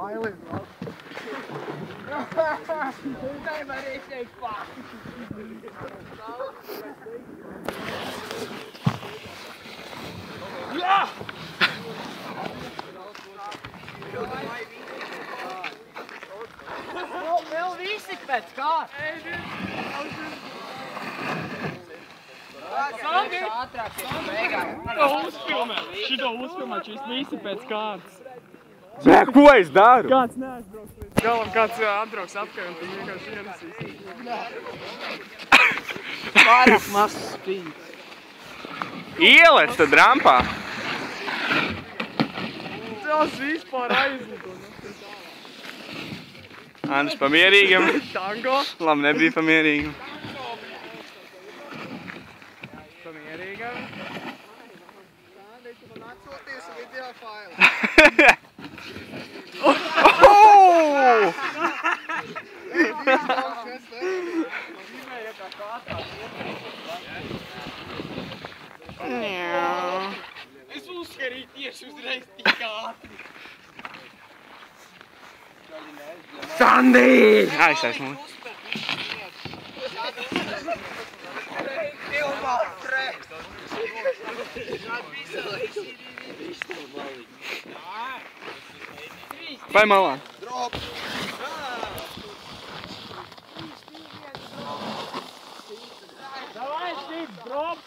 Smiley. Nevar izteikt pār. Jā! Vēl visi pēc kārt. Šito uzfilmēt, šis visi pēc kārtas. Nē, ko es daru? Kāds neaizbrauks pēc galam, kāds atbrauks atpakaļ un tad vienkārši ierasīs. Pārāk mazs spīds. Ielec tad rampā. Tas vispār aizlido. Andris pamierīgam. Tango. Labi, nebija pamierīgam. Pamierīgam. Viņš man atsūtīs video failu. Es uzskarīju tieši uzreiz tik ātri. Sandī! Aiztais mums. Vai malā? Drop! Davai, Steve, drop!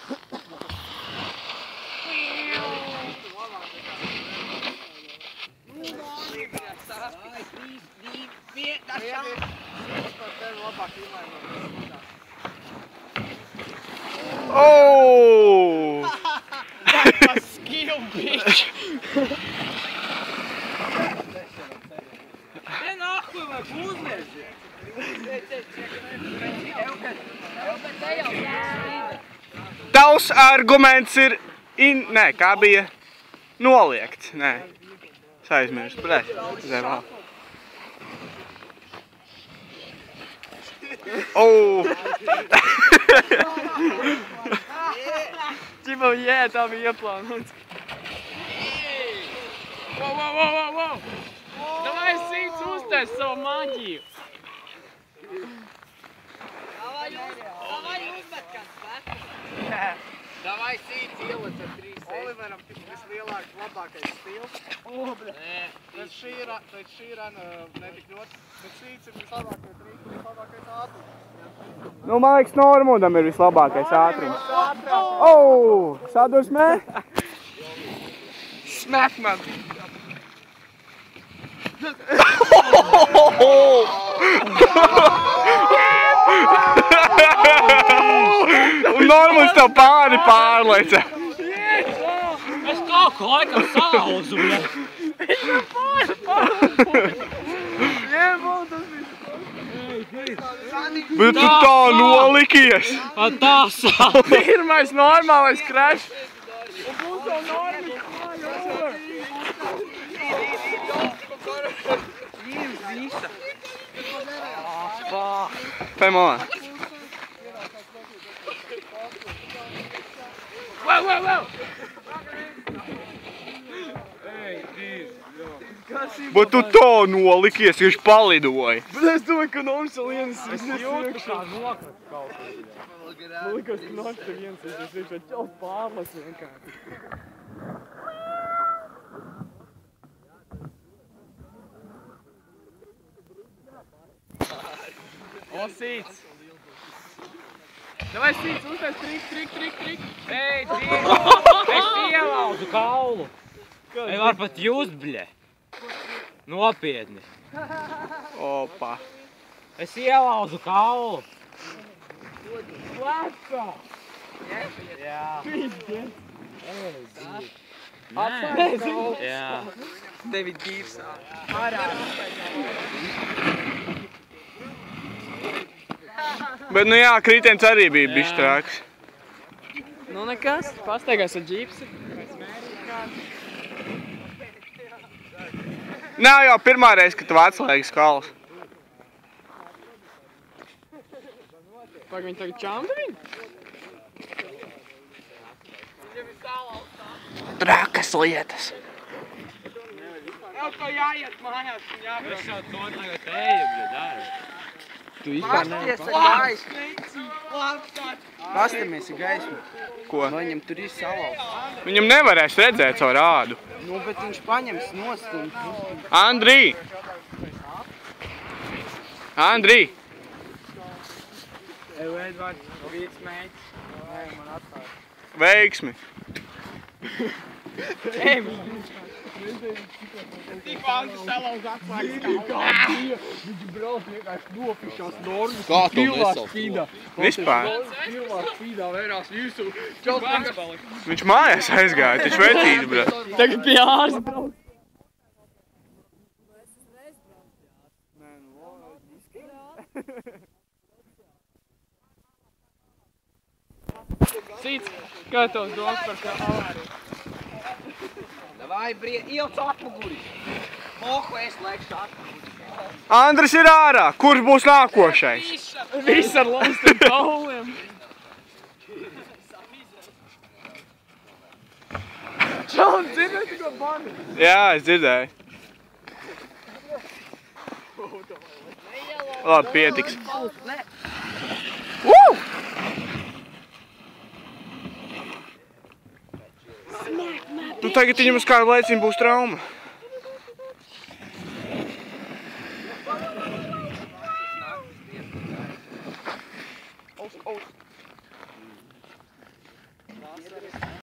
Oh! That's a skill, bitch! Te nākuj vai uzlēži? Tavs arguments ir... Nē, kā bija? Noliegts. Nē. Es aizmirstu. Blēs. Zevā. Oh! Ķipa, jē, tā bija ieplānots. Wow! Davai, Sīts, uztais savu maģiju. Davai uzmet kāds pēc. Davai Sīts ieliec ar 3. Oliveram vislielāks, labākais stils. Pēc šī rana netik ļoti, bet Sīts ir vislabākais rīks, vislabākais ātrums. Nu, man liekas, Normundam ir vislabākais ātrums. Oh! Sadursmē? Smek man! Un Normunds tev pāri pārleca. Es kaut ko laikam salauzu, ja? Bet tu tā nolikies. Tā sāp. Pirmais normālais crash. Un būs jau normāli kāja. Vai malā? Wow! Bet tu tā nolikies, viņš palidoja. Bet es domāju, ka Norms vēl viens jūtu kā nokrat kaut ko. Man likās, ka Norms te viens iekšā ķels pārlec vienkārši. O, Sīts! Davai, Sīts, uztais trik! Ej, Dievs! Es ielauzu kaulu! Ej, var pat just, bļe! Nopietni! Opa! Es ielauzu kaulu! Lēcā! Jā! Atsāks Jā! Tevi dīvsā! Bet, nu jā, kritiens arī bija bišķi trāks. Nu nekas, pastaigās ar džipsi. Nav jau pirmā reize, kad tu atslēgi skalas. Pag viņi tagad čamda viņu? Trakas lietas. Elko jāiet mājās un jābrauc. Es jau to tagad eju, bļa, daru. Tu vispār nevari pastamies ar gaismu. Ko? Vai viņam tur ir salauz? Viņam nevarēs redzēt savu rādu. Nu, bet viņš paņems nost un... Andrī! Andrī! Eju, Edvards, vīts meitas. Nē, man atstāja. Veiksmi! Ej, tikko Andri salauz atslēgas kaulu. Viņš brauc vienkārši nopišās normas. Kā to nesauc? Vispār. Pilvārs spīdā vērās visu. Viņš mājās aizgāja, taču vecīti, bļa. Tagad pie ārsta brauc. Cits, kā tavs domas par kā avāriju? Vai, ielc atmuguri. Mohu es laikšu atmuguri. Andris ir ārā! Kurš būs nākošais? Viss ar laustiem kauliem. Čalam, dzirdēji tikko bani? Jā, es dzirdēju. Labi, pietiks. Nu tagad viņam uz kādu laiciņu būs trauma.